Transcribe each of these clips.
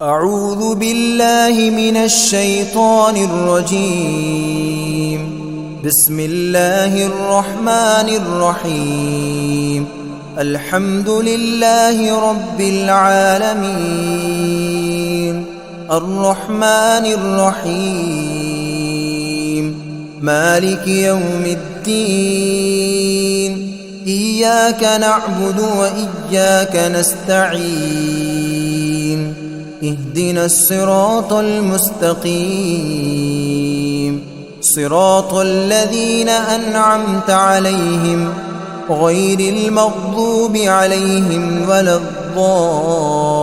أعوذ بالله من الشيطان الرجيم. بسم الله الرحمن الرحيم. الحمد لله رب العالمين، الرحمن الرحيم، مالك يوم الدين. إياك نعبد وإياك نستعين. اهدنا الصراط المستقيم، صراط الذين أنعمت عليهم غير المغضوب عليهم ولا الضالين.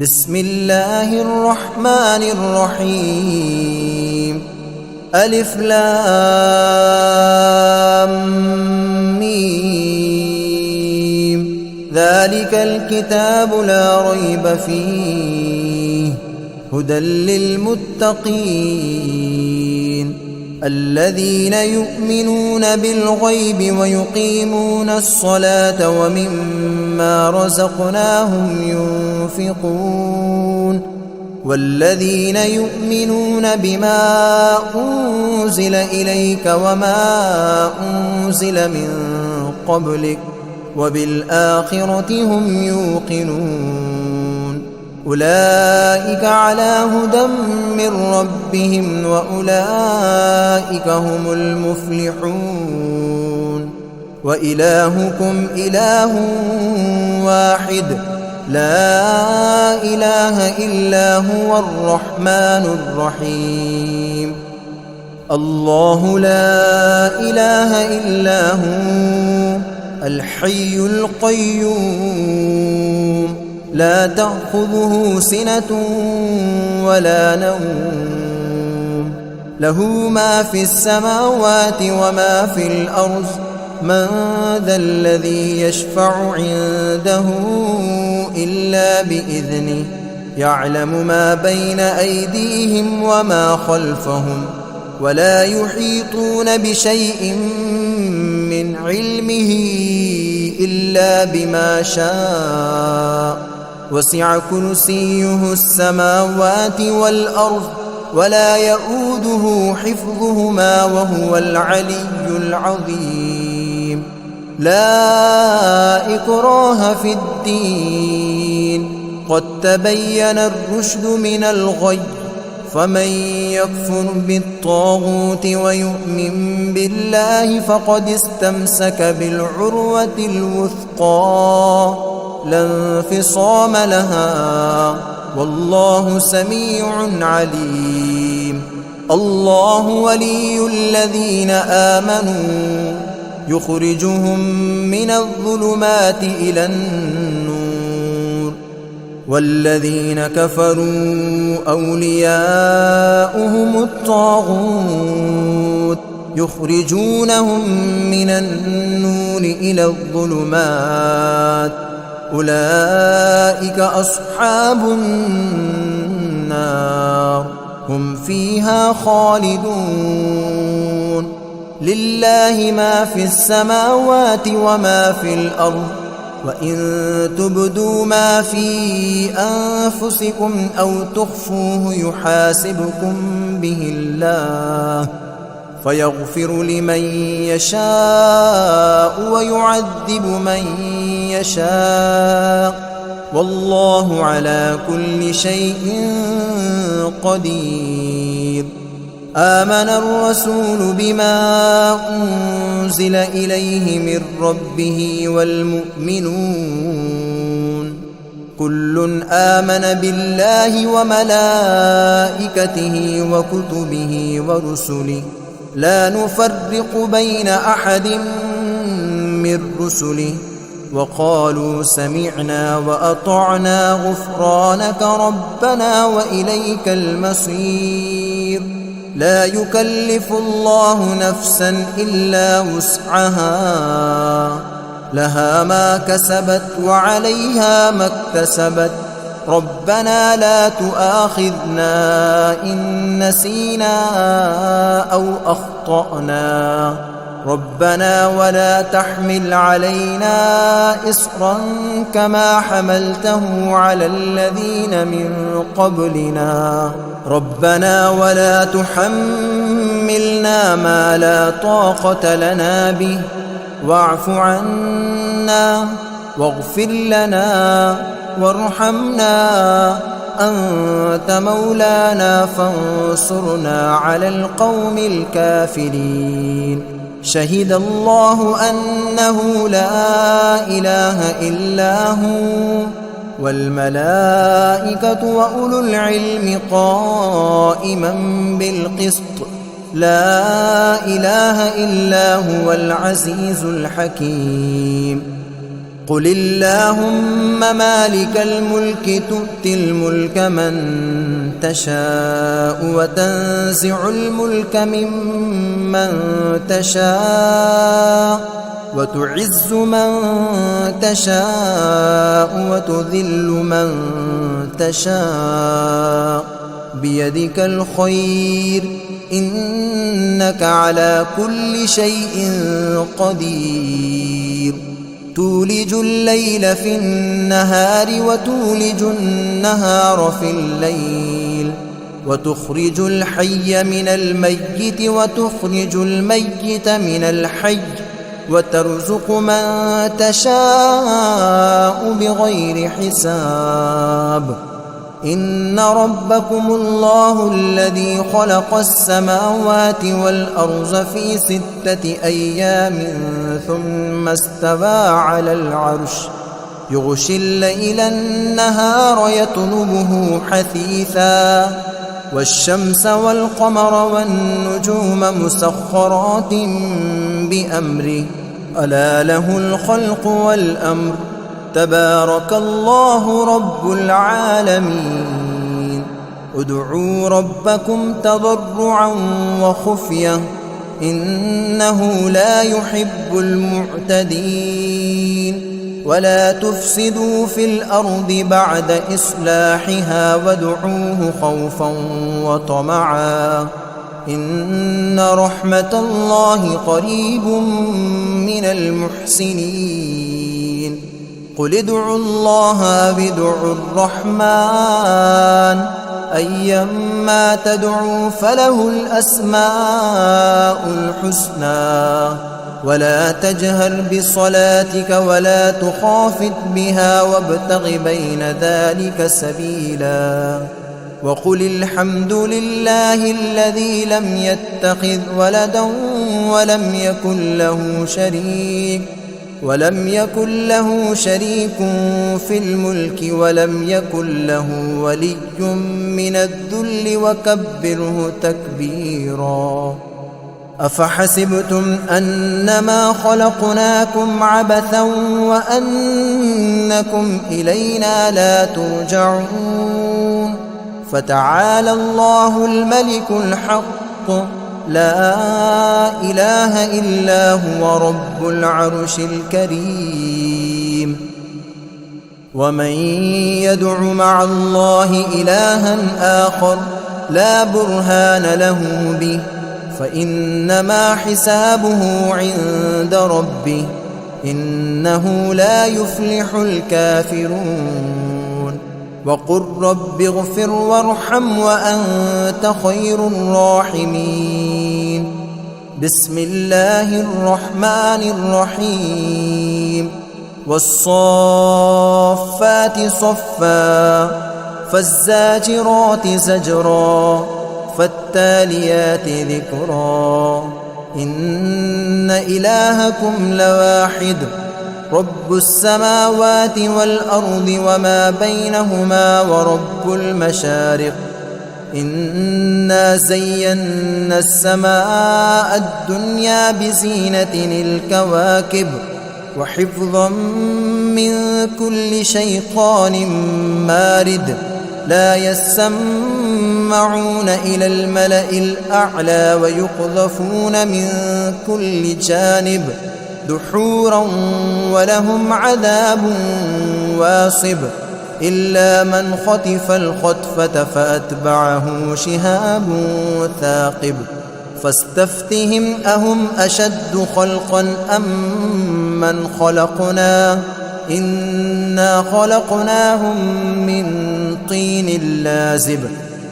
بسم الله الرحمن الرحيم. ألف لام ميم. ذلك الكتاب لا ريب فيه هدى للمتقين الذين يؤمنون بالغيب ويقيمون الصلاة ومما رزقناهم ينفقون والذين يؤمنون بما أنزل إليك وما أنزل من قبلك وبالآخرة هم يوقنون. أولئك على هدى من ربهم وأولئك هم المفلحون. وإلهكم إله واحد لا إله إلا هو الرحمن الرحيم. الله لا إله إلا هو الحي القيوم، لا تأخذه سنة ولا نوم، له ما في السماوات وما في الأرض. من ذا الذي يشفع عنده إلا بإذنه، يعلم ما بين أيديهم وما خلفهم، ولا يحيطون بشيء من علمه إلا بما شاء. وسع كرسيه السماوات والأرض ولا يؤوده حفظهما وهو العلي العظيم. لا إكراه في الدين، قد تبين الرشد من الغي. فمن يكفر بالطاغوت ويؤمن بالله فقد استمسك بالعروة الوثقى لا انفصام لها، والله سميع عليم. الله ولي الذين آمنوا يخرجهم من الظلمات إلى النور، والذين كفروا أولياؤهم الطاغوت يخرجونهم من النور إلى الظلمات. أولئك أصحاب النار هم فيها خالدون. لله ما في السماوات وما في الأرض، وإن تبدوا ما في أنفسكم أو تخفوه يحاسبكم به الله، فيغفر لمن يشاء ويعذب من يشاء، والله على كل شيء قدير. آمن الرسول بما أنزل إليه من ربه والمؤمنون كل آمن بالله وملائكته وكتبه ورسله لا نفرق بين أحد من رسله، وقالوا سمعنا وأطعنا غفرانك ربنا وإليك المصير. لا يكلف الله نفسا إلا وسعها، لها ما كسبت وعليها ما اكتسبت. ربنا لا تؤاخذنا إن نسينا أو أخطأنا، ربنا ولا تحمل علينا إصرا كما حملته على الذين من قبلنا ربنا ولا تحملنا ما لا طاقة لنا به واعف عنا واغفر لنا وارحمنا أنت مولانا فانصرنا على القوم الكافرين شهد الله أنه لا إله إلا هو والملائكة وأولو العلم قائما بالقسط لا إله إلا هو العزيز الحكيم قل اللهم مالك الملك تؤتي الملك من تشاء وتنزع الملك ممن تشاء وتعز من تشاء وتذل من تشاء بيدك الخير إنك على كل شيء قدير تولج الليل في النهار وتولج النهار في الليل وتخرج الحي من الميت وتخرج الميت من الحي وترزق من تشاء بغير حساب إن ربكم الله الذي خلق السماوات والأرض في 6 أيام ثم استوى على العرش يغشي الليل النهار يطلبه حثيثا والشمس والقمر والنجوم مسخرات بأمره ألا له الخلق والأمر تبارك الله رب العالمين ادعوا ربكم تضرعا وخفية إنه لا يحب المعتدين ولا تفسدوا في الأرض بعد إصلاحها وادعوه خوفا وطمعا إن رحمة الله قريب من المحسنين قل ادعوا الله أو ادعوا الرحمن أيما تدعوا فله الأسماء الحسنى ولا تجهر بصلاتك ولا تخافت بها وابتغ بين ذلك سبيلا وقل الحمد لله الذي لم يتخذ ولدا ولم يكن له شريك في الملك ولم يكن له ولي من الذل وكبره تكبيرا أفحسبتم أنما خلقناكم عبثا وأنكم إلينا لا ترجعون فتعالى الله الملك الحق لا إله إلا هو رب العرش الكريم ومن يدع مع الله إلها آخر لا برهان له به فإنما حسابه عند ربه إنه لا يفلح الكافرون وقل رب اغفر وارحم وأنت خير الراحمين بسم الله الرحمن الرحيم والصافات صفا فالزاجرات زجرا فالتاليات ذكرا إن إلهكم لواحد رب السماوات والأرض وما بينهما ورب المشارق إنا زينا السماء الدنيا بزينة الكواكب وحفظا من كل شيطان مارد لا يسمعون إلى الملأ الأعلى ويقذفون من كل جانب دحورا ولهم عذاب واصب إلا من خطف الخطفة فأتبعه شهاب ثاقب فاستفتهم أهم أشد خلقا أم من خلقنا إنا خلقناهم من طين لازب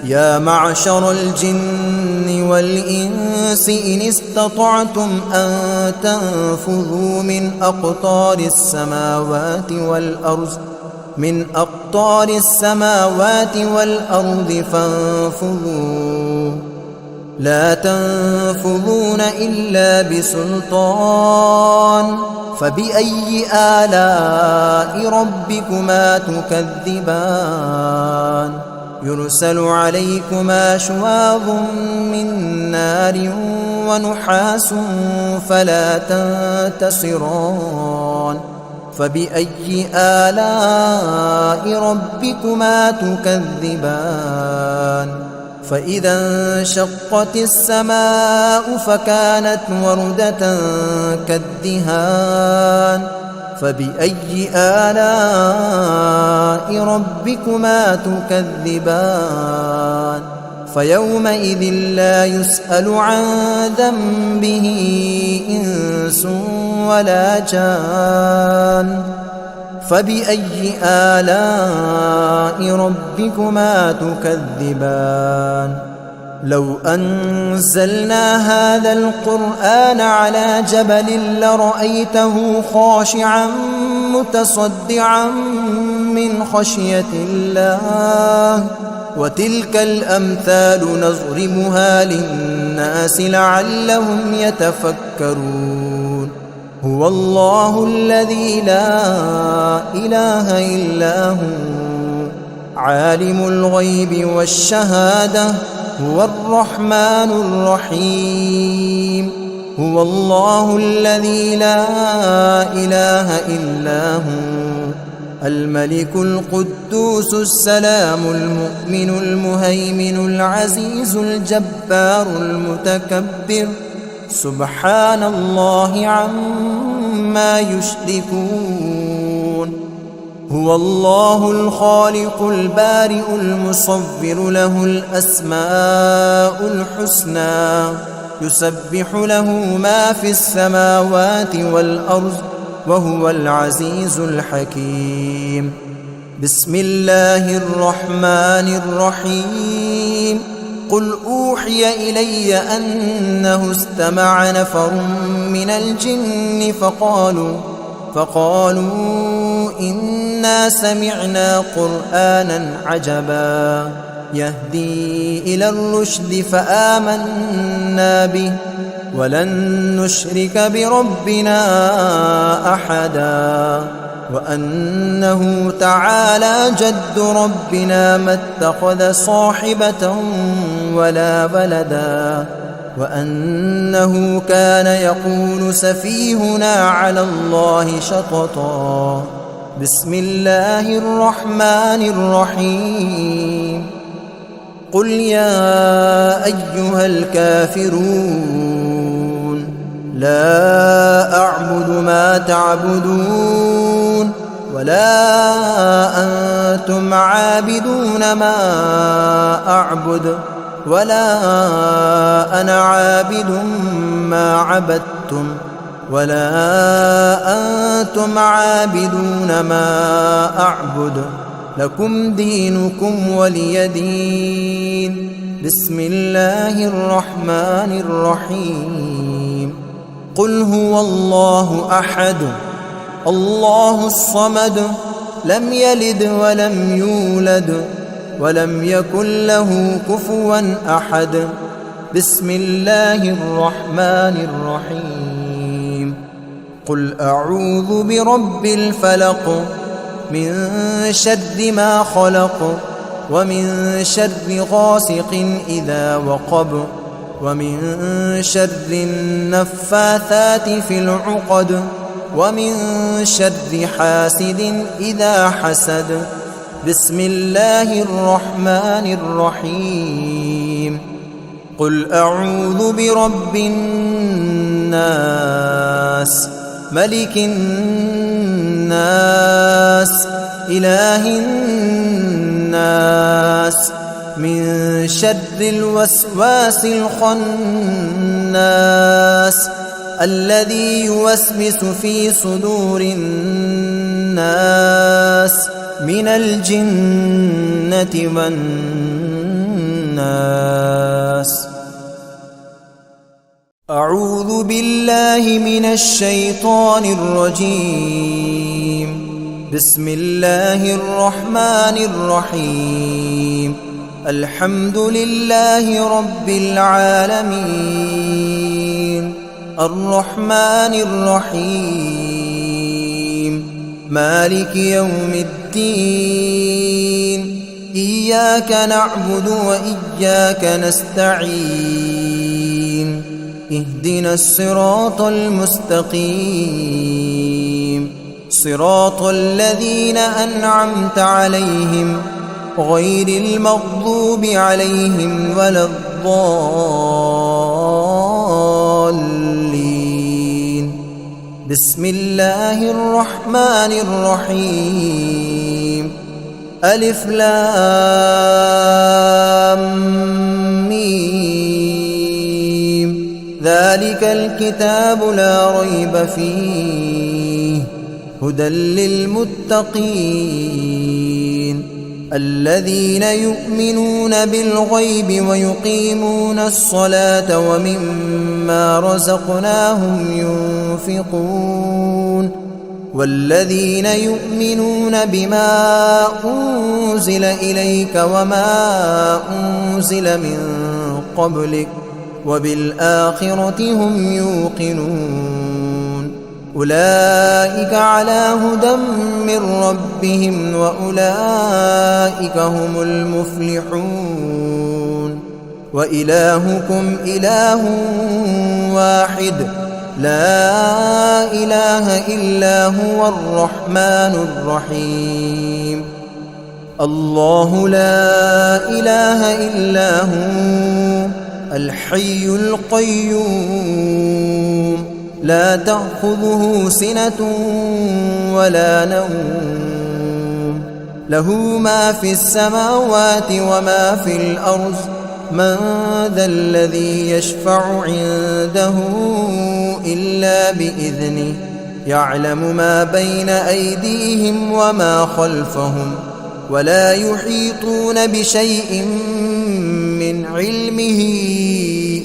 يا معشر الجن والإنس إن استطعتم أن تنفذوا من أقطار السماوات والأرض فانفذوا لا تنفذون إلا بسلطان فبأي آلاء ربكما تكذبان يرسل عليكما شواظ من نار ونحاس فلا تنتصران فبأي آلاء ربكما تكذبان فإذا انشقت السماء فكانت وردة كالدهان فبأي آلاء ربكما تكذبان فيومئذ لا يسأل عن ذنبه إنس ولا جان فبأي آلاء ربكما تكذبان لو أنزلنا هذا القرآن على جبل لرأيته خاشعا متصدعا من خشية الله وتلك الأمثال نضربها للناس لعلهم يتفكرون هو الله الذي لا إله إلا هو عالم الغيب والشهادة هو الرحمن الرحيم هو الله الذي لا إله إلا هو الملك القدوس السلام المؤمن المهيمن العزيز الجبار المتكبر سبحان الله عما يشركون هو الله الخالق البارئ المصور له الأسماء الحسنى يسبح له ما في السماوات والأرض وهو العزيز الحكيم بسم الله الرحمن الرحيم قل أوحي إلي أنه استمع نفر من الجن فقالوا إنا سمعنا قرآنا عجبا يهدي إلى الرشد فآمنا به ولن نشرك بربنا أحدا وأنه تعالى جد ربنا ما اتخذ صاحبة ولا ولدا وأنه كان يقول سفيهنا على الله شططا بسم الله الرحمن الرحيم قل يا أيها الكافرون لا أعبد ما تعبدون ولا أنتم عابدون ما أعبد ولا أنا عابد ما عبدتم ولا أنتم عابدون ما أعبد لكم دينكم ولي دين بسم الله الرحمن الرحيم قل هو الله أحد الله الصمد لم يلد ولم يولد ولم يكن له كفوا أحد بسم الله الرحمن الرحيم قل أعوذ برب الفلق من شر ما خلق ومن شر غاسق إذا وقب ومن شر النفاثات في العقد ومن شر حاسد إذا حسد بسم الله الرحمن الرحيم قل أعوذ برب الناس ملك الناس إله الناس من شر الوسواس الخناس الذي يوسوس في صدور الناس من الجنة والناس. أعوذ بالله من الشيطان الرجيم. بسم الله الرحمن الرحيم. الحمد لله رب العالمين الرحمن الرحيم مالك يوم الدين إياك نعبد وإياك نستعين اهدنا الصراط المستقيم صراط الذين أنعمت عليهم غير المغضوب عليهم ولا الضالين. بسم الله الرحمن الرحيم. ألف لام ميم ذلك الكتاب لا ريب فيه هدى للمتقين الذين يؤمنون بالغيب ويقيمون الصلاة ومما رزقناهم ينفقون والذين يؤمنون بما أنزل إليك وما أنزل من قبلك وبالآخرة هم يوقنون أولئك على هدى من ربهم وأولئك هم المفلحون. وإلهكم إله واحد لا إله إلا هو الرحمن الرحيم. الله لا إله إلا هو الحي القيوم لا تأخذه سنة ولا نوم له ما في السماوات وما في الأرض من ذا الذي يشفع عنده إلا بإذنه يعلم ما بين أيديهم وما خلفهم ولا يحيطون بشيء من علمه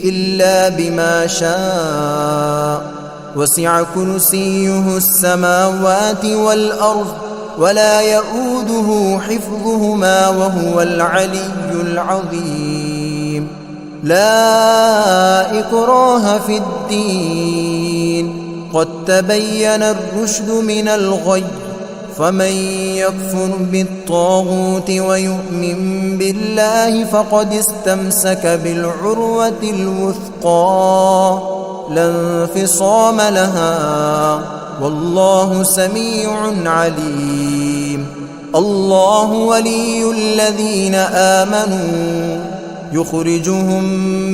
إلا بما شاء وسع كرسيه السماوات والأرض ولا يؤوده حفظهما وهو العلي العظيم. لا إكراه في الدين قد تبين الرشد من الغي فمن يكفر بالطاغوت ويؤمن بالله فقد استمسك بالعروة الوثقى لا انفصام لها والله سميع عليم. الله ولي الذين آمنوا يخرجهم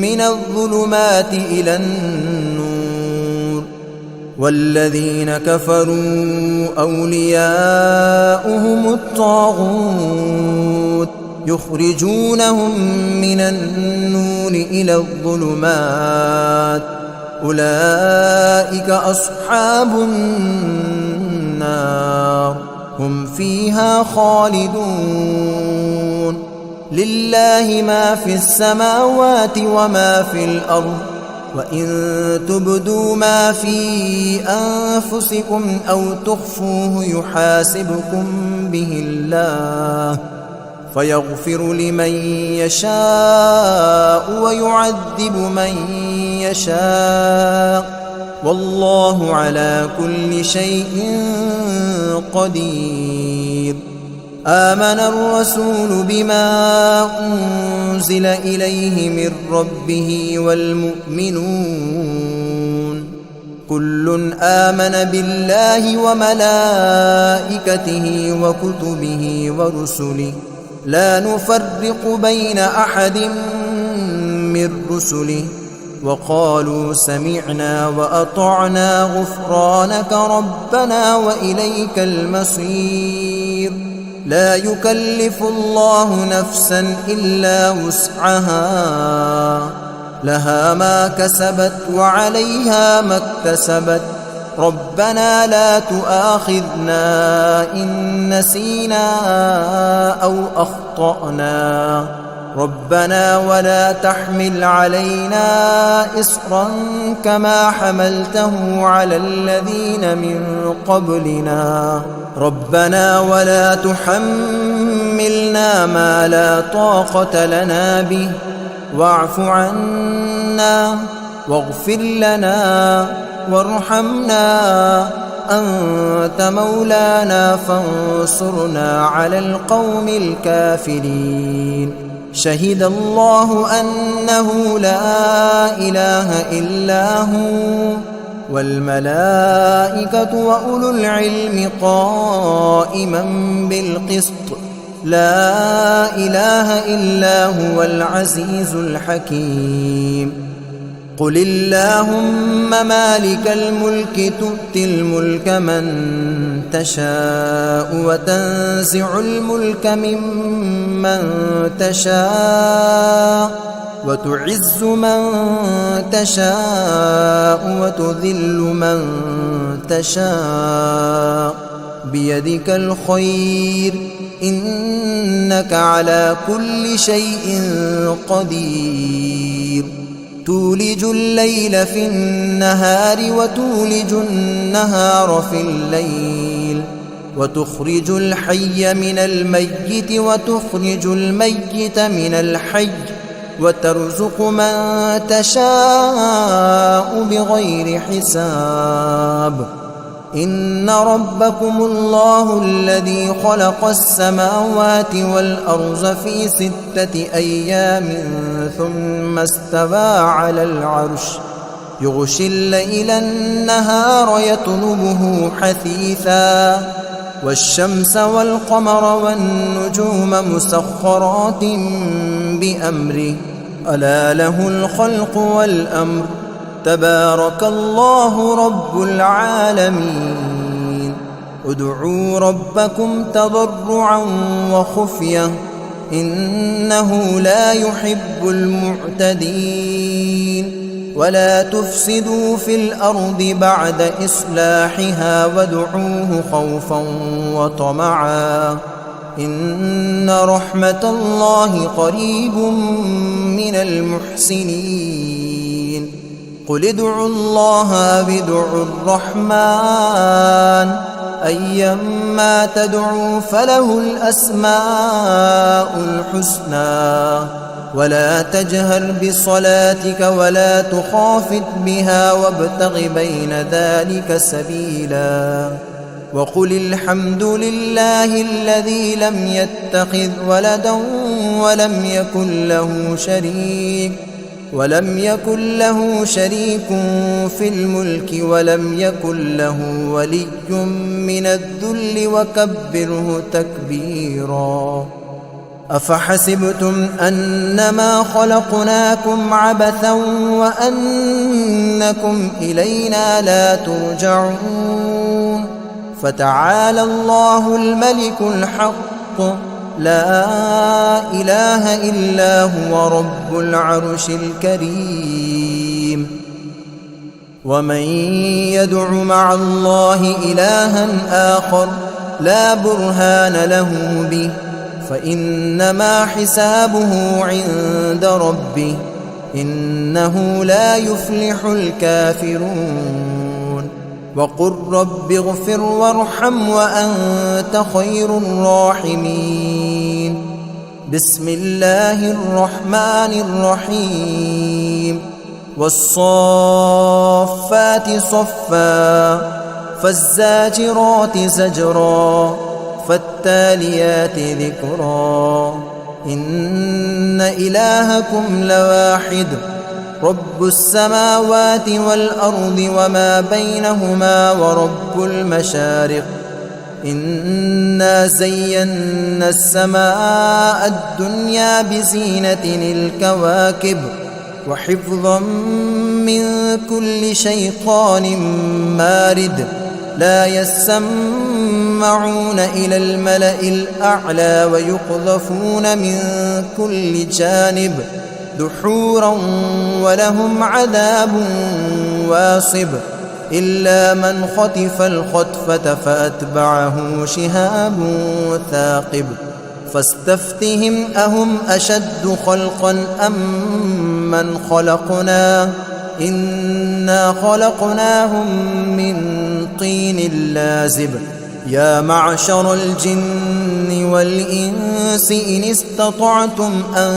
من الظلمات إلى النور والذين كفروا أولياؤهم الطاغوت يخرجونهم من النور إلى الظلمات أولئك أصحاب النار هم فيها خالدون. لله ما في السماوات وما في الأرض وإن تبدوا ما في أنفسكم أو تخفوه يحاسبكم به الله فيغفر لمن يشاء ويعذب من يشاء والله على كل شيء قدير. آمن الرسول بما أنزل إليه من ربه والمؤمنون كل آمن بالله وملائكته وكتبه ورسله لا نفرق بين أحد من رسله وقالوا سمعنا وأطعنا غفرانك ربنا وإليك المصير. لا يكلف الله نفسا إلا وسعها، لها ما كسبت وعليها ما اكتسبت. ربنا لا تؤاخذنا إن نسينا أو أخطأنا. ربنا ولا تحمل علينا إصرا كما حملته على الذين من قبلنا. ربنا ولا تحملنا ما لا طاقة لنا به، واعف عنا واغفر لنا وارحمنا، أنت مولانا فانصرنا على القوم الكافرين. شهد الله أنه لا إله إلا هو والملائكة وأولو العلم قائما بالقسط، لا إله إلا هو العزيز الحكيم. قل اللهم مالك الملك تؤتي الملك من تشاء وتنزع الملك ممن تشاء وتعز من تشاء وتذل من تشاء، بيدك الخير إنك على كل شيء قدير. تولج الليل في النهار وتولج النهار في الليل، وتخرج الحي من الميت وتخرج الميت من الحي، وترزق من تشاء بغير حساب. إن ربكم الله الذي خلق السماوات والأرض في 6 أيام ثم استوى على العرش، يغشي الليل النهار يطلبه حثيثا، والشمس والقمر والنجوم مسخرات بأمره، ألا له الخلق والأمر، تبارك الله رب العالمين. ادعوا ربكم تضرعا وخفية إنه لا يحب المعتدين. ولا تفسدوا في الأرض بعد إصلاحها وادعوه خوفا وطمعا إن رحمة الله قريب من المحسنين. قل ادعوا الله أو ادعوا الرحمن أيما تدعوا فله الأسماء الحسنى. ولا تجهر بصلاتك ولا تخافت بها وابتغ بين ذلك سبيلا. وقل الحمد لله الذي لم يتخذ ولدا ولم يكن له شريك في الملك ولم يكن له ولي من الذل وكبره تكبيرا. أفحسبتم أنما خلقناكم عبثا وأنكم إلينا لا ترجعون. فتعالى الله الملك الحق لا إله إلا هو رب العرش الكريم. ومن يدع مع الله إلها آخر لا برهان له به فإنما حسابه عند ربه إنه لا يفلح الكافرون. وقل رب اغفر وارحم وأنت خير الراحمين. بسم الله الرحمن الرحيم. والصافات صفا فالزاجرات زجرا فالتاليات ذكرا. إن إلهكم لواحد رب السماوات والأرض وما بينهما ورب المشارق. إنا زينا السماء الدنيا بزينة الكواكب وحفظا من كل شيطان مارد. لا يسمعون يسمعون إلى الملأ الأعلى ويقذفون من كل جانب دحورا ولهم عذاب واصب إلا من خطف الخطفة فأتبعه شهاب ثاقب فاستفتهم أهم أشد خلقا أم من خلقنا إنا خلقناهم من طين لازب يا معشر الجن والإنس إن استطعتم أن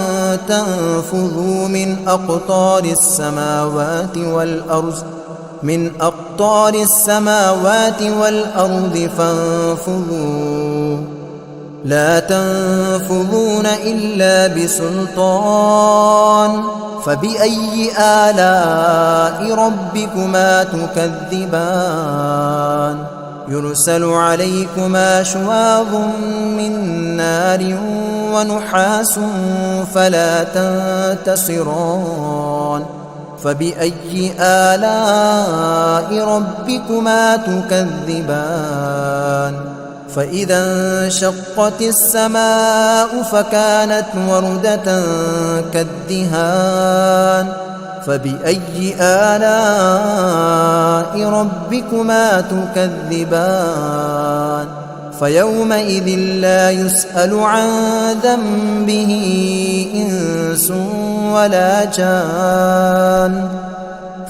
تنفذوا من أقطار السماوات والأرض فانفذوا لا تنفذون إلا بسلطان فبأي آلاء ربكما تكذبان يرسل عليكما شواظ من نار ونحاس فلا تنتصران فبأي آلاء ربكما تكذبان فإذا انشقت السماء فكانت وردة كالدهان فبأي آلاء ربكما تكذبان فيومئذ لا يسأل عن ذنبه إنس ولا جان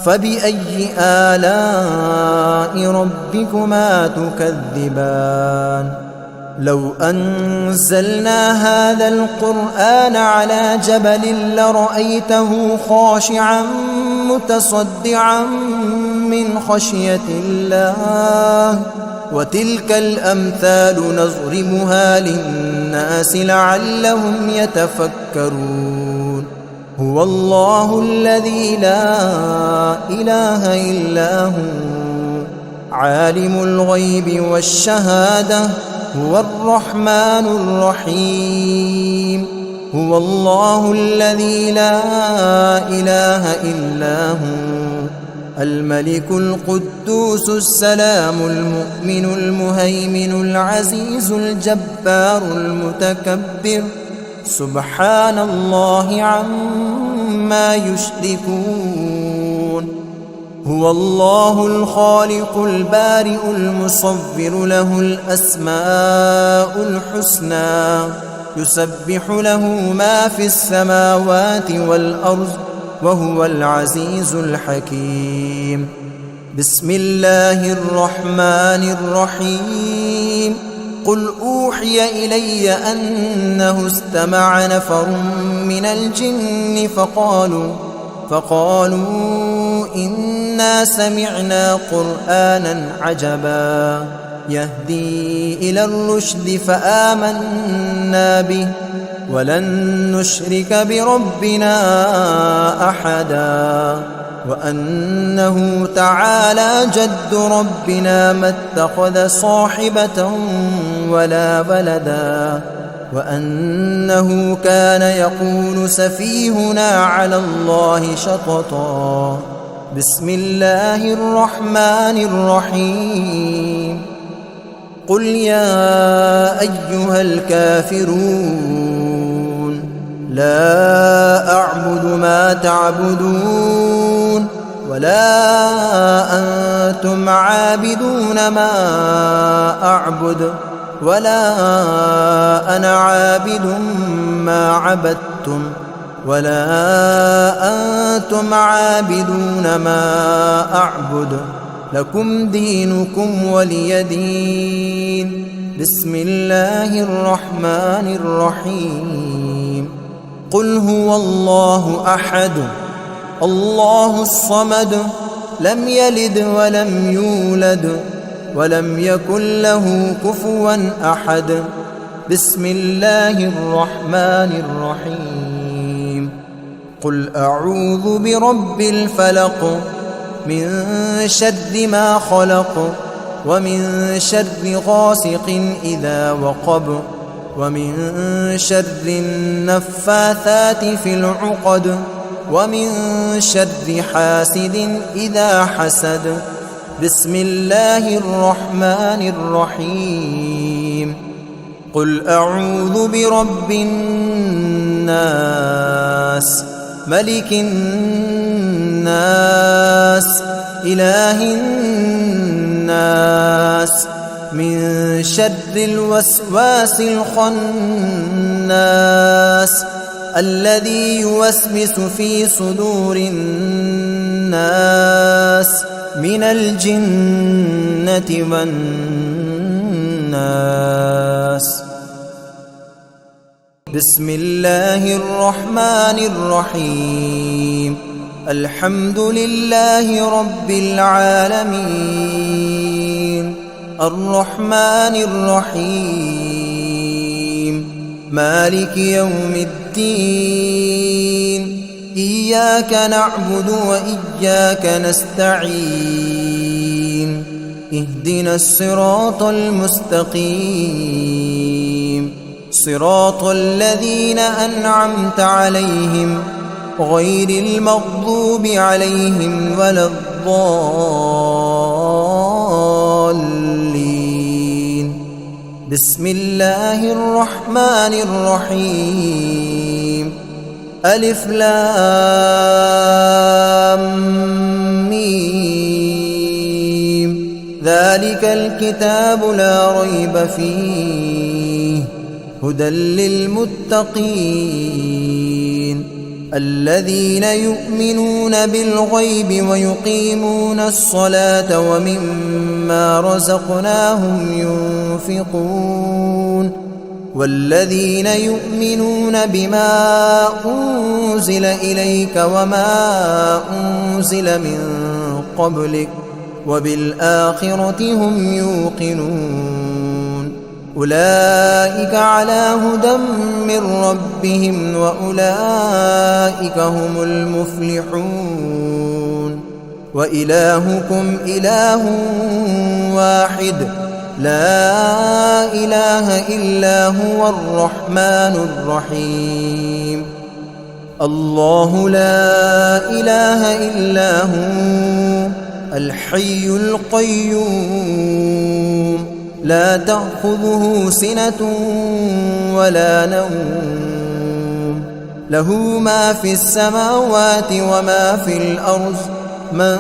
فبأي آلاء ربكما تكذبان لو أنزلنا هذا القرآن على جبل لرأيته خاشعا متصدعا من خشية الله وتلك الأمثال نضربها للناس لعلهم يتفكرون هو الله الذي لا إله إلا هو عالم الغيب والشهادة هو الرحمن الرحيم هو الله الذي لا إله إلا هو الملك القدوس السلام المؤمن المهيمن العزيز الجبار المتكبر سبحان الله عما يشركون هو الله الخالق البارئ المصور له الأسماء الحسنى يسبح له ما في السماوات والأرض وهو العزيز الحكيم بسم الله الرحمن الرحيم قل أوحي إلي أنه استمع نفر من الجن فقالوا إنا سمعنا قرآنا عجبا يهدي إلى الرشد فآمنا به ولن نشرك بربنا أحدا وأنه تعالى جد ربنا ما اتخذ صاحبة ولا ولدا وأنه كان يقول سفيهنا على الله شططا بسم الله الرحمن الرحيم قل يا أيها الكافرون لا أعبد ما تعبدون ولا أنتم عابدون ما أعبد ولا أنا عابد ما عبدتم ولا أنتم عابدون ما أعبد لكم دينكم ولي دين بسم الله الرحمن الرحيم قل هو الله أحد الله الصمد لم يلد ولم يولد ولم يكن له كفوا أحد بسم الله الرحمن الرحيم قل أعوذ برب الفلق من شر ما خلق ومن شر غاسق إذا وقب ومن شر النفاثات في العقد ومن شر حاسد إذا حسد بسم الله الرحمن الرحيم قل أعوذ برب الناس ملك الناس إله الناس من شر الوسواس الخناس الذي يوسوس في صدور الناس من الجنة والناس بسم الله الرحمن الرحيم الحمد لله رب العالمين الرحمن الرحيم مالك يوم الدين إياك نعبد وإياك نستعين اهدنا الصراط المستقيم صراط الذين أنعمت عليهم غير المغضوب عليهم ولا الضالين بسم الله الرحمن الرحيم ألف لام ميم ذلك الكتاب لا ريب فيه هدى للمتقين الذين يؤمنون بالغيب ويقيمون الصلاة ومما رزقناهم ينفقون والذين يؤمنون بما أنزل إليك وما أنزل من قبلك وبالآخرة هم يوقنون أولئك على هدى من ربهم وأولئك هم المفلحون وإلهكم إله واحد لا إله إلا هو الرحمن الرحيم الله لا إله إلا هو الحي القيوم لا تأخذه سنة ولا نوم له ما في السماوات وما في الأرض من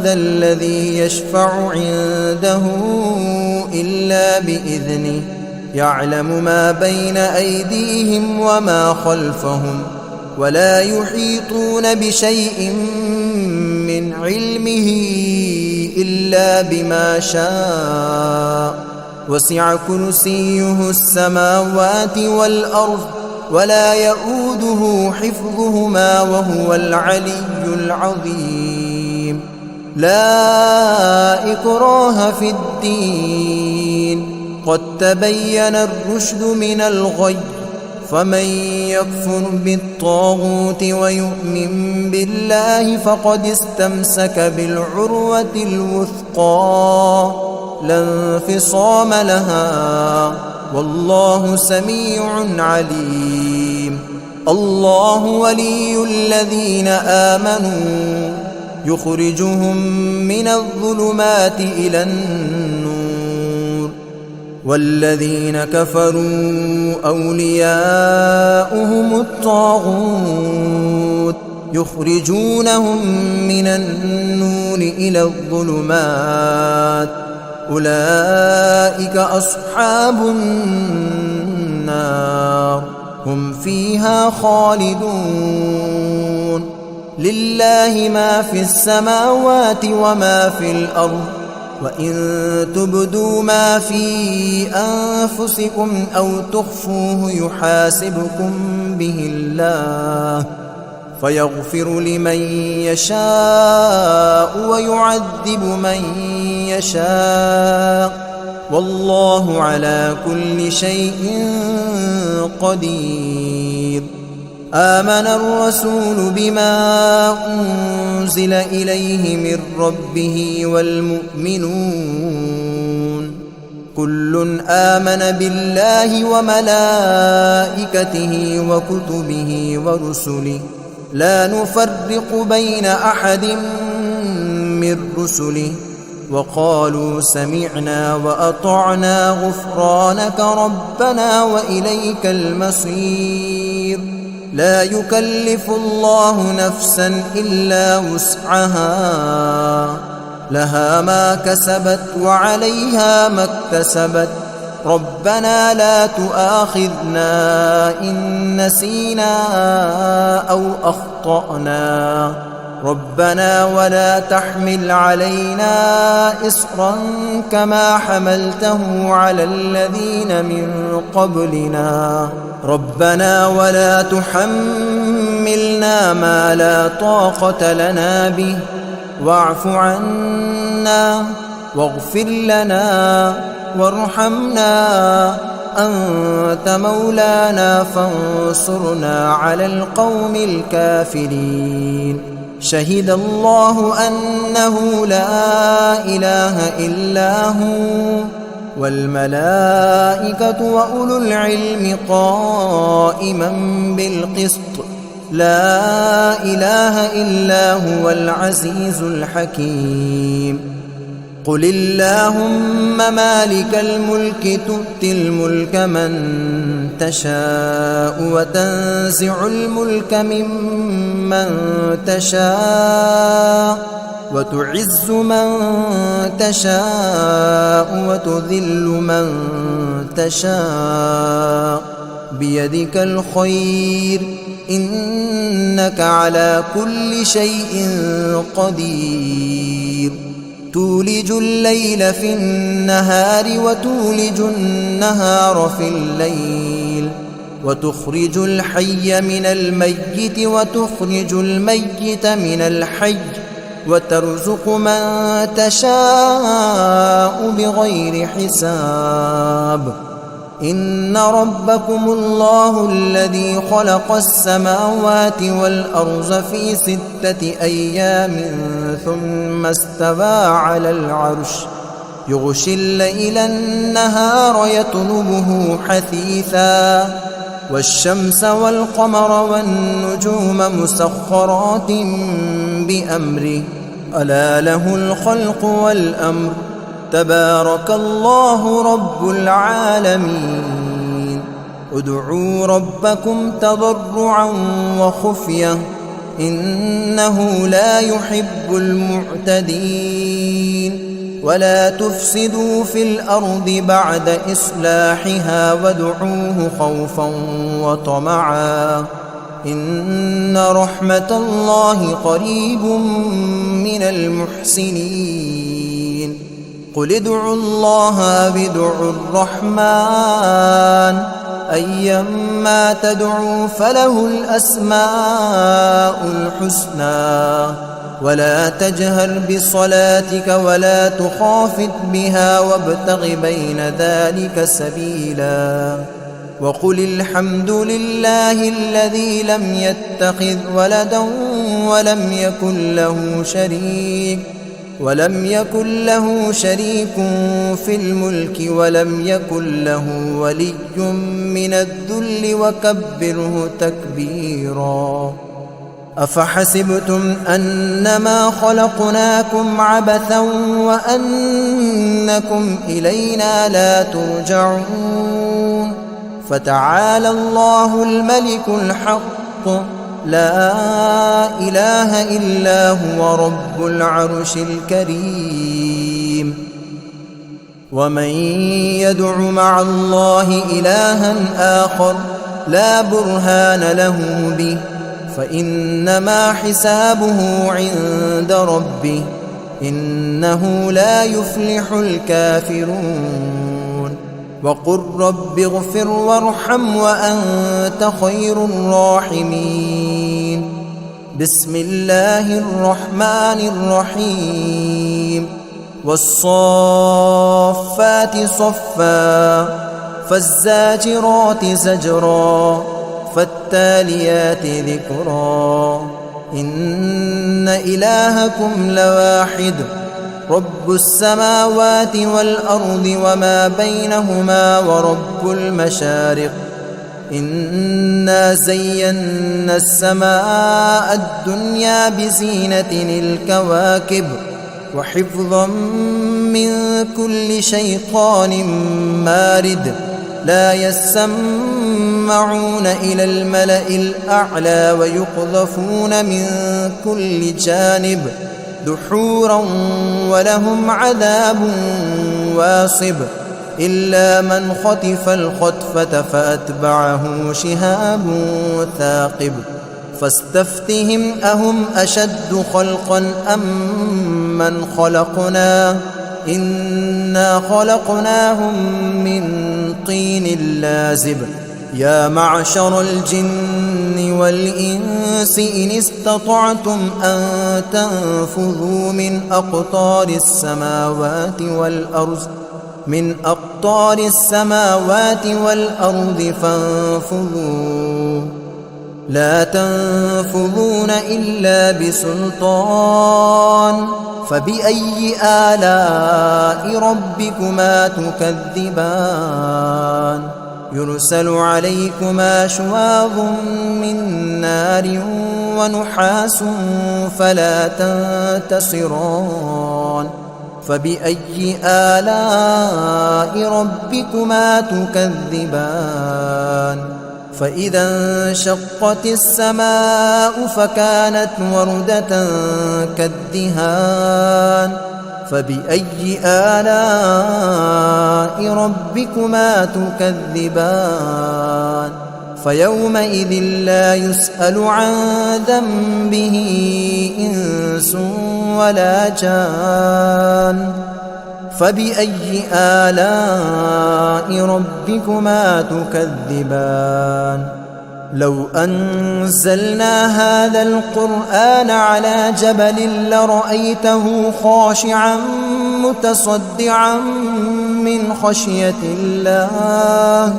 ذا الذي يشفع عنده إلا بإذنه يعلم ما بين أيديهم وما خلفهم ولا يحيطون بشيء من علمه إلا بما شاء وسع كرسيه السماوات والأرض ولا يؤوده حفظهما وهو العلي العظيم لا إكراه في الدين قد تبين الرشد من الغي فمن يكفر بالطاغوت ويؤمن بالله فقد استمسك بالعروة الوثقى لا انفصام لها والله سميع عليم الله ولي الذين آمنوا يخرجهم من الظلمات إلى النور والذين كفروا أولياؤهم الطاغوت يخرجونهم من النور إلى الظلمات أولئك أصحاب النار هم فيها خالدون لله ما في السماوات وما في الأرض وإن تبدوا ما في أنفسكم أو تخفوه يحاسبكم به الله فيغفر لمن يشاء ويعذب من يشاء والله على كل شيء قدير آمن الرسول بما أنزل إليه من ربه والمؤمنون كل آمن بالله وملائكته وكتبه ورسله لا نفرق بين أحد من رسله وقالوا سمعنا وأطعنا غفرانك ربنا وإليك المصير. لا يكلف الله نفسا إلا وسعها، لها ما كسبت وعليها ما اكتسبت. ربنا لا تؤاخذنا إن نسينا أو أخطأنا، ربنا ولا تحمل علينا إصرا كما حملته على الذين من قبلنا، ربنا ولا تحملنا ما لا طاقة لنا به، واعف عنا واغفر لنا وارحمنا، أنت مولانا فانصرنا على القوم الكافرين. شهد الله أنه لا إله إلا هو والملائكة وأولو العلم قائما بالقسط، لا إله إلا هو العزيز الحكيم. قل اللهم مالك الملك تؤتي الملك من تشاء وتنزع الملك ممن تشاء وتعز من تشاء وتذل من تشاء، بيدك الخير إنك على كل شيء قدير. تولج الليل في النهار وتولج النهار في الليل، وتخرج الحي من الميت وتخرج الميت من الحي، وترزق من تشاء بغير حساب. إن ربكم الله الذي خلق السماوات والأرض في 6 أيام ثم استوى على العرش، يغشي الليل النهار يطلبه حثيثا، والشمس والقمر والنجوم مسخرات بأمره، ألا له الخلق والأمر، تبارك الله رب العالمين. ادعوا ربكم تضرعا وخفية إنه لا يحب المعتدين. ولا تفسدوا في الأرض بعد إصلاحها وادعوه خوفا وطمعا إن رحمة الله قريب من المحسنين. قل ادعوا الله أو ادعوا الرحمن أيما تدعوا فله الأسماء الحسنى. ولا تجهر بصلاتك ولا تخافت بها وابتغ بين ذلك سبيلا. وقل الحمد لله الذي لم يتخذ ولدا ولم يكن له شريك في الملك ولم يكن له ولي من الذل وكبره تكبيرا. أفحسبتم أنما خلقناكم عبثا وأنكم إلينا لا ترجعون. فتعالى الله الملك الحق لا إله إلا هو رب العرش الكريم. ومن يدع مع الله إلها آخر لا برهان له به فإنما حسابه عند ربه إنه لا يفلح الكافرون. وقل رب اغفر وارحم وأنت خير الراحمين. بسم الله الرحمن الرحيم. والصافات صفا فالزاجرات زجرا فالتاليات ذكرا. إن إلهكم لواحد رب السماوات والأرض وما بينهما ورب المشارق. إنا زينا السماء الدنيا بزينة الكواكب وحفظا من كل شيطان مارد لا يسمعون إلى الملأ الأعلى ويقذفون من كل جانب دحورا ولهم عذاب واصب إلا من خطف الخطفة فأتبعه شهاب ثاقب فاستفتهم أهم أشد خلقا أم من خلقنا إنا خلقناهم من طين لازب يا معشر الجن والإنس إن استطعتم أن تنفذوا من أقطار السماوات والأرض فانفذوا لا تنفذون إلا بسلطان فبأي آلاء ربكما تكذبان يرسل عليكما شواظ من نار ونحاس فلا تنتصران فبأي آلاء ربكما تكذبان فإذا انشقت السماء فكانت وردة كالدهان فبأي آلاء ربكما تكذبان فيومئذ لا يسأل عن ذنبه إنس ولا جان فبأي آلاء ربكما تكذبان لو أنزلنا هذا القرآن على جبل لرأيته خاشعا متصدعا من خشية الله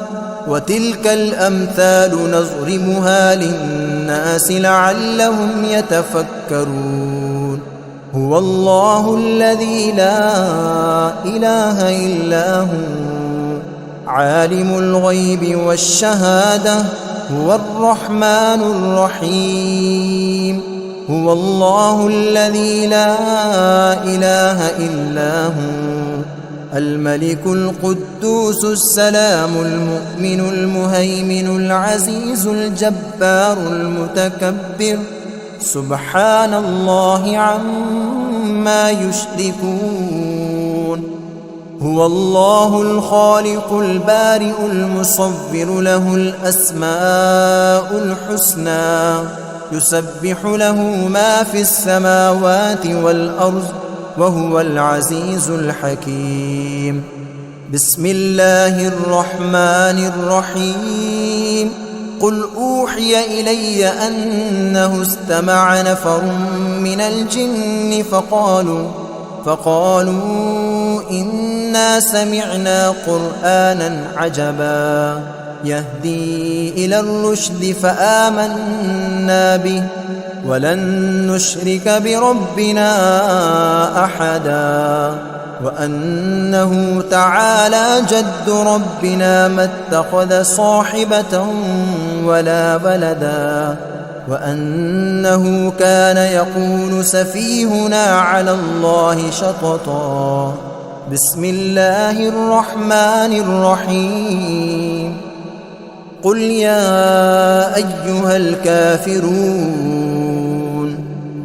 وتلك الأمثال نضربها للناس لعلهم يتفكرون هو الله الذي لا إله إلا هو عالم الغيب والشهادة هو الرحمن الرحيم هو الله الذي لا إله إلا هو الملك القدوس السلام المؤمن المهيمن العزيز الجبار المتكبر سبحان الله عما يشركون هو الله الخالق البارئ المصور له الأسماء الحسنى يسبح له ما في السماوات والأرض وهو العزيز الحكيم بسم الله الرحمن الرحيم قل أوحي إلي أنه استمع نفر من الجن فقالوا إنا سمعنا قرآنا عجبا يهدي إلى الرشد فآمنا به ولن نشرك بربنا أحدا وأنه تعالى جد ربنا ما اتخذ صاحبة ولا ولدا وأنه كان يقول سفيهنا على الله شططا بسم الله الرحمن الرحيم قل يا أيها الكافرون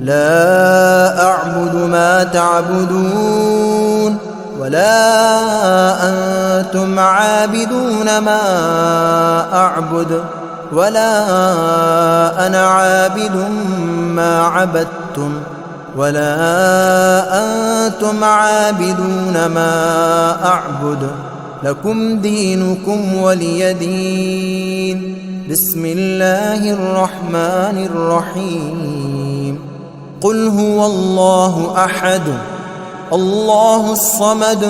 لا أعبد ما تعبدون ولا أنتم عابدون ما أعبد ولا أنا عابد ما عبدتم ولا أنتم عابدون ما أعبد لكم دينكم ولي دين بسم الله الرحمن الرحيم قل هو الله أحد الله الصمد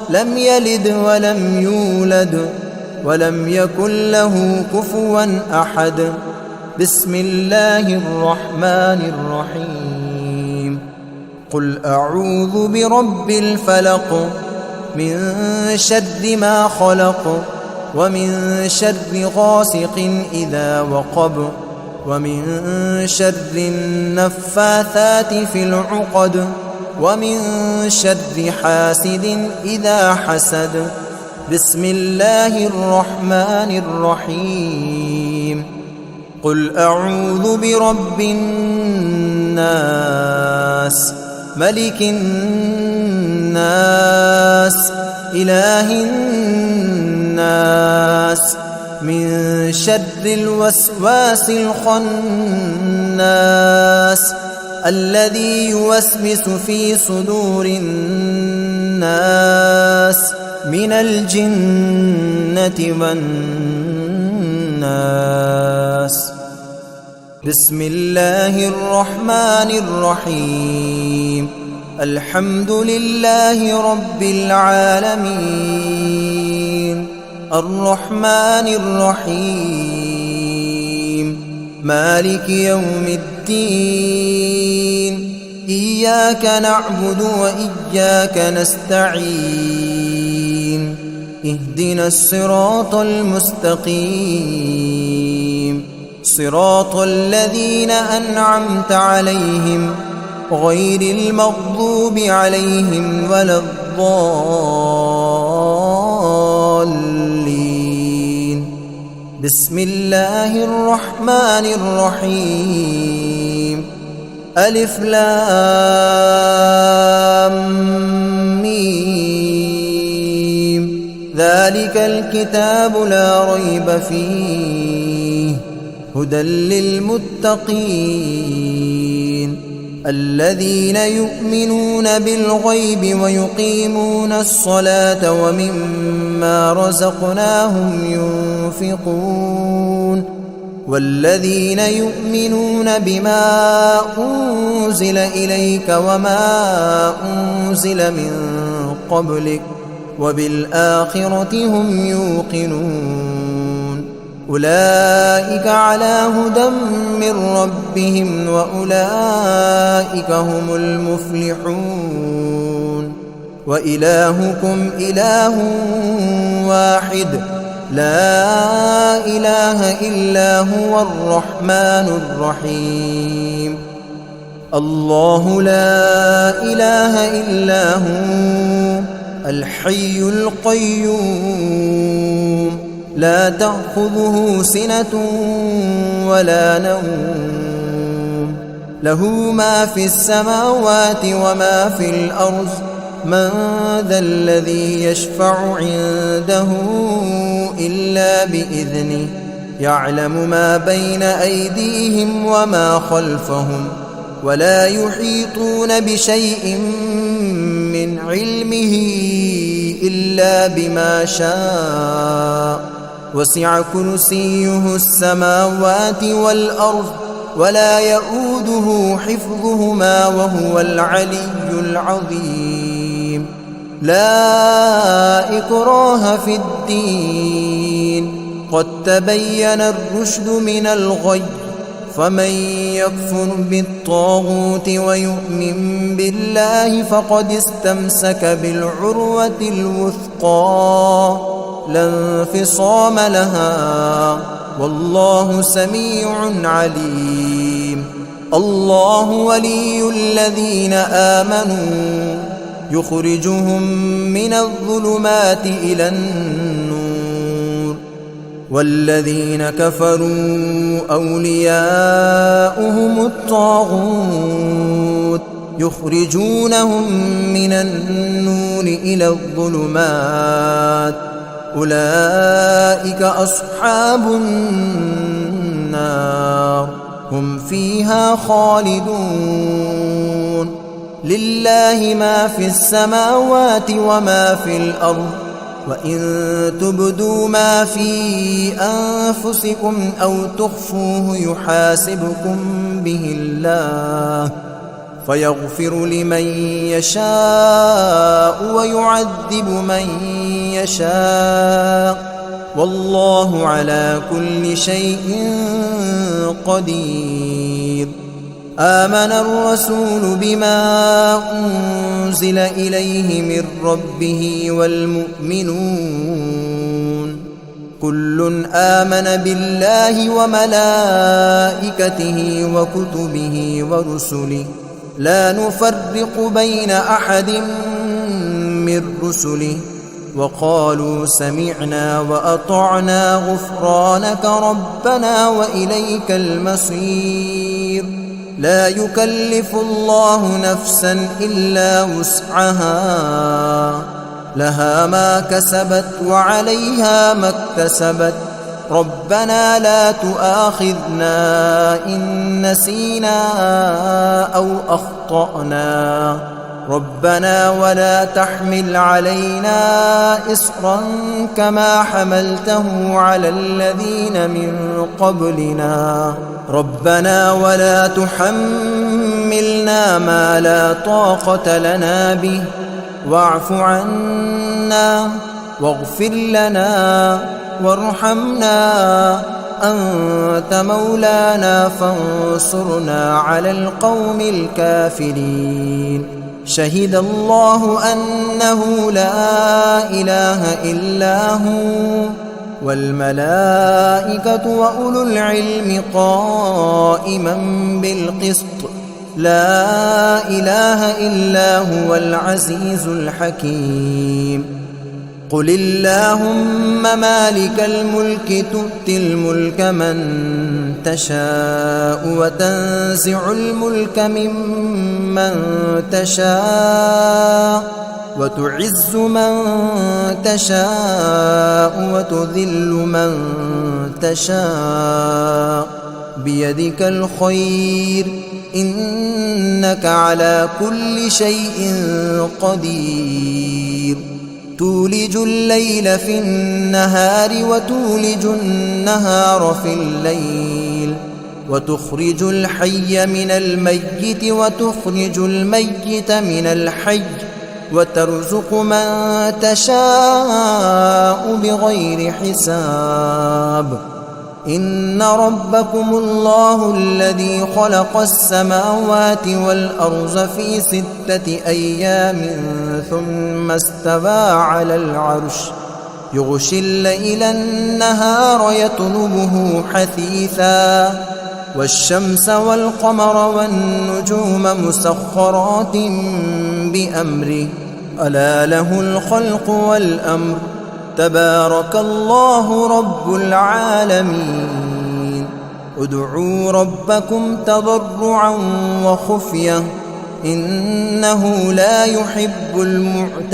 لم يلد ولم يولد ولم يكن له كفوا أحد بسم الله الرحمن الرحيم قل أعوذ برب الفلق من شر ما خلق ومن شر غاسق إذا وقب ومن شر النفاثات في العقد ومن شر حاسد إذا حسد. بسم الله الرحمن الرحيم. قل أعوذ برب الناس ملك الناس إله الناس من شر الوسواس الخناس الذي يوسوس في صدور الناس من الجنة والناس. بسم الله الرحمن الرحيم. الحمد لله رب العالمين الرحمن الرحيم مالك يوم الدين إياك نعبد وإياك نستعين اهدنا الصراط المستقيم صراط الذين أنعمت عليهم غير المغضوب عليهم ولا الضالين. بسم الله الرحمن الرحيم. ألف لام ميم ذلك الكتاب لا ريب فيه هدى للمتقين الذين يؤمنون بالغيب ويقيمون الصلاة ومما رزقناهم ينفقون والذين يؤمنون بما أنزل إليك وما أنزل من قبلك وبالآخرة هم يوقنون أولئك على هدى من ربهم وأولئك هم المفلحون. وإلهكم إله واحد لا إله إلا هو الرحمن الرحيم. الله لا إله إلا هو الحي القيوم لا تأخذه سنة ولا نوم له ما في السماوات وما في الأرض من ذا الذي يشفع عنده إلا بإذنه يعلم ما بين أيديهم وما خلفهم ولا يحيطون بشيء من علمه إلا بما شاء وسع كرسيه السماوات والأرض ولا يؤوده حفظهما وهو العلي العظيم. لا إكراه في الدين قد تبين الرشد من الغي فمن يكفر بالطاغوت ويؤمن بالله فقد استمسك بالعروة الوثقى لا انفصام لها والله سميع عليم. الله ولي الذين آمنوا يخرجهم من الظلمات إلى النور والذين كفروا أولياؤهم الطاغوت يخرجونهم من النور إلى الظلمات أولئك أصحاب النار هم فيها خالدون. لله ما في السماوات وما في الأرض وإن تبدوا ما في أنفسكم أو تخفوه يحاسبكم به الله فيغفر لمن يشاء ويعذب من يشاء والله على كل شيء قدير. آمن الرسول بما أنزل إليه من ربه والمؤمنون كل آمن بالله وملائكته وكتبه ورسله لا نفرق بين أحد من رسله وقالوا سمعنا وأطعنا غفرانك ربنا وإليك المصير. لا يكلف الله نفسا إلا وسعها، لها ما كسبت وعليها ما اكتسبت. ربنا لا تؤاخذنا إن نسينا أو أخطأنا، ربنا ولا تحمل علينا إصرا كما حملته على الذين من قبلنا، ربنا ولا تحملنا ما لا طاقة لنا به، واعف عنا واغفر لنا وارحمنا، أنت مولانا فانصرنا على القوم الكافرين. شهد الله أنه لا إله إلا هو والملائكة وأولو العلم قائما بالقسط، لا إله إلا هو العزيز الحكيم. قل اللهم مالك الملك تؤتي الملك من تشاء وتنزع الملك ممن تشاء وتعز من تشاء وتذل من تشاء، بيدك الخير إنك على كل شيء قدير. تولج الليل في النهار وتولج النهار في الليل، وتخرج الحي من الميت وتخرج الميت من الحي، وترزق من تشاء بغير حساب. إن ربكم الله الذي خلق السماوات والأرض في 6 أيام ثم استوى على العرش، يغشي الليل النهار يطلبه حثيثا، والشمس والقمر والنجوم مسخرات بأمره، ألا له الخلق والأمر، تبارك الله رب العالمين. ادعوا ربكم تضرعا وخفية إنه لا يحب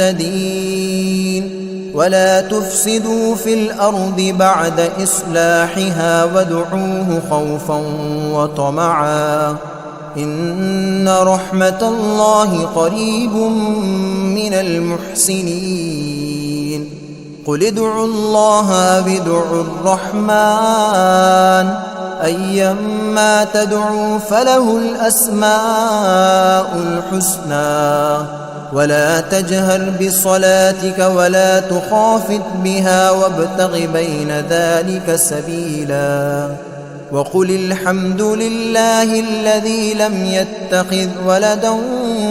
المعتدين. ولا تفسدوا في الأرض بعد إصلاحها وادعوه خوفا وطمعا إن رحمة الله قريب من المحسنين. قل ادعوا الله بدعوا الرحمن أيما تدعوا فله الأسماء الحسنى، ولا تجهر بصلاتك ولا تخافت بها وابتغ بين ذلك سبيلا. وقل الحمد لله الذي لم يتخذ ولدا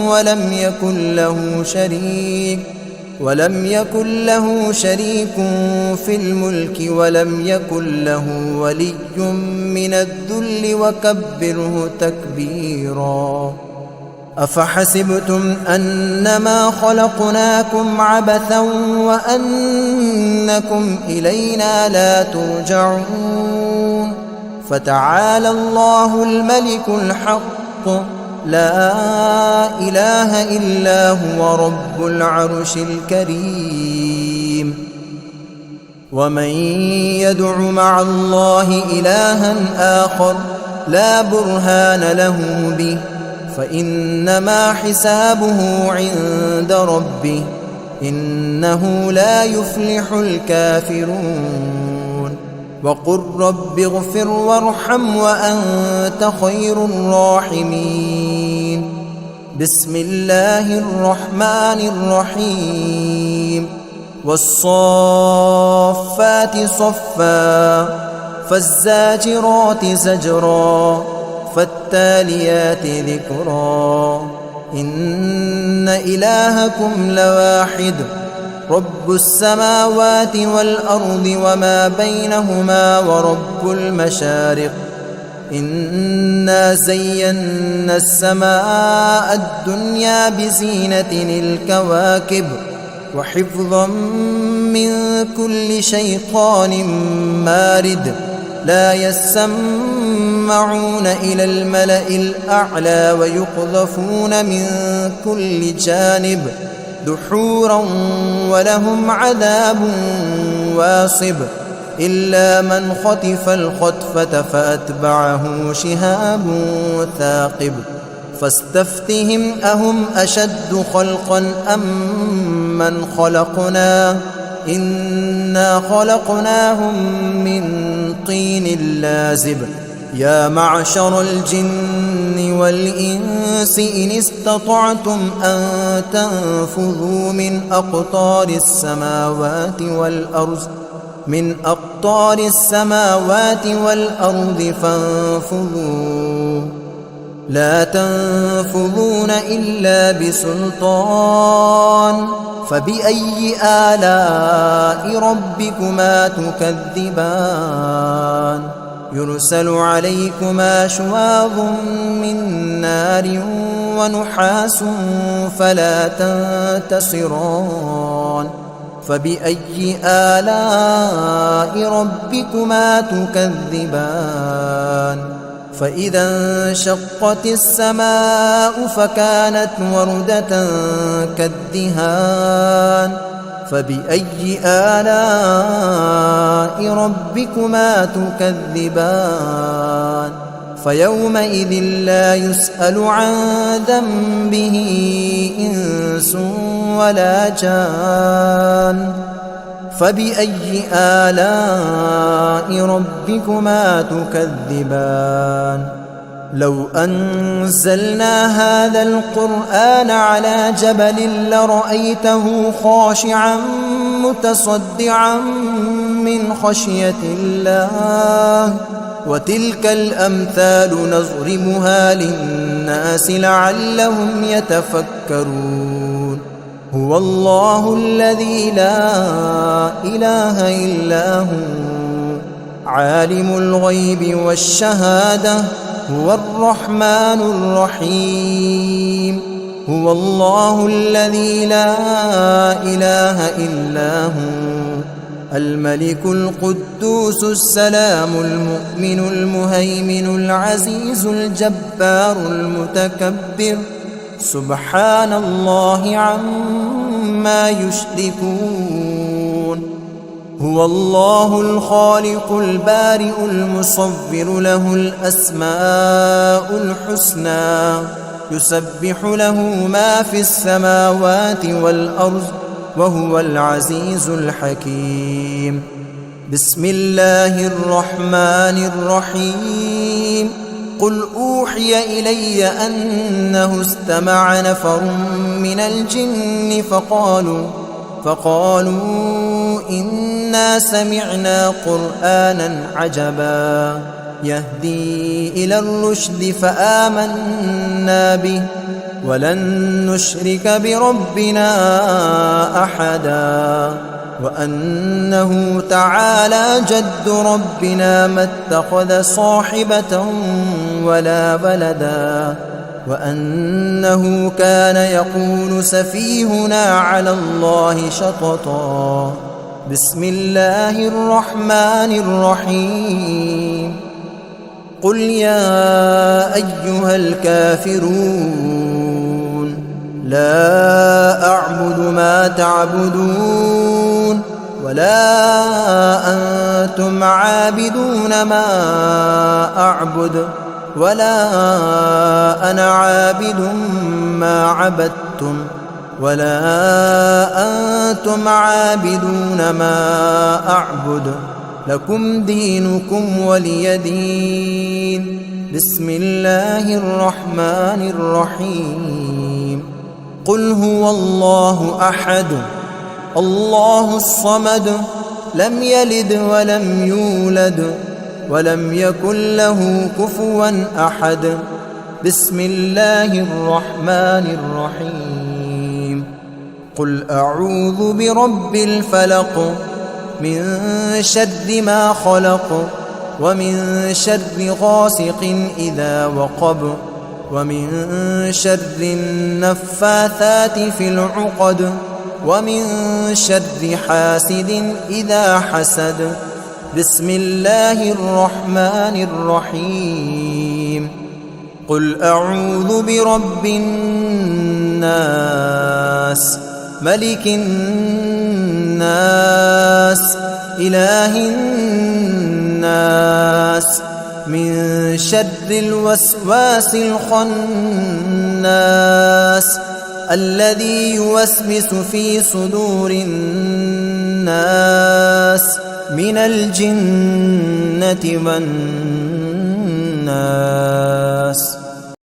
ولم يكن له شريك في الملك ولم يكن له ولي من الذل وكبره تكبيرا. أفحسبتم أنما خلقناكم عبثا وأنكم إلينا لا ترجعون. فتعالى الله الملك الحق لا إله إلا هو رب العرش الكريم. ومن يدع مع الله إلها آخر لا برهان له به فإنما حسابه عند ربه إنه لا يفلح الكافرون. وقل رب اغفر وارحم وأنت خير الراحمين. بسم الله الرحمن الرحيم. والصافات صفا فالزاجرات زجرا فالتاليات ذكرا. إن إلهكم لواحد رب السماوات والأرض وما بينهما ورب المشارق إنا زينا السماء الدنيا بزينة الكواكب وحفظا من كل شيطان مارد لا يسمعون إلى الملأ الأعلى ويقذفون من كل جانب دحورا ولهم عذاب واصب إلا من خطف الخطفة فأتبعه شهاب ثاقب فاستفتهم أهم أشد خلقا أم من خلقنا إنا خلقناهم من طين لازب يا معشر الجن والإنس إن استطعتم أن تنفذوا من أقطار السماوات والأرض فانفذوا لا تنفذون إلا بسلطان فبأي آلاء ربكما تكذبان يرسل عليكما شواظ من نار ونحاس فلا تنتصران فبأي آلاء ربكما تكذبان فإذا انشقت السماء فكانت وردة كالدهان فبأي آلاء ربكما تكذبان فيومئذ لا يسأل عن ذنبه إنس ولا جان فبأي آلاء ربكما تكذبان لو أنزلنا هذا القرآن على جبل لرأيته خاشعا متصدعا من خشية الله وتلك الأمثال نضربها للناس لعلهم يتفكرون هو الله الذي لا إله إلا هو عالم الغيب والشهادة هو الرحمن الرحيم هو الله الذي لا إله إلا هو الملك القدوس السلام المؤمن المهيمن العزيز الجبار المتكبر سبحان الله عما يشركون هو الله الخالق البارئ المصور له الأسماء الحسنى يسبح له ما في السماوات والأرض وهو العزيز الحكيم بسم الله الرحمن الرحيم قل أوحي إلي أنه استمع نفر من الجن فقالوا إنا سمعنا قرآنا عجبا يهدي إلى الرشد فآمنا به ولن نشرك بربنا أحدا وأنه تعالى جد ربنا ما اتخذ صاحبة ولا ولدا وأنه كان يقول سفيهنا على الله شططا بسم الله الرحمن الرحيم قل يا أيها الكافرون لا أعبد ما تعبدون ولا أنتم عابدون ما أعبد ولا أنا عابد ما عبدتم ولا أنتم عابدون ما أعبد لكم دينكم ولي دين بسم الله الرحمن الرحيم قل هو الله أحد الله الصمد لم يلد ولم يولد ولم يكن له كفوا أحد بسم الله الرحمن الرحيم قل أعوذ برب الفلق من شر ما خلق ومن شر غاسق إذا وقب ومن شر النفاثات في العقد ومن شر حاسد إذا حسد. بسم الله الرحمن الرحيم. قل أعوذ برب الناس ملك الناس إله الناس من شر الوسواس الخناس الذي يوسوس في صدور الناس من الجنة والناس.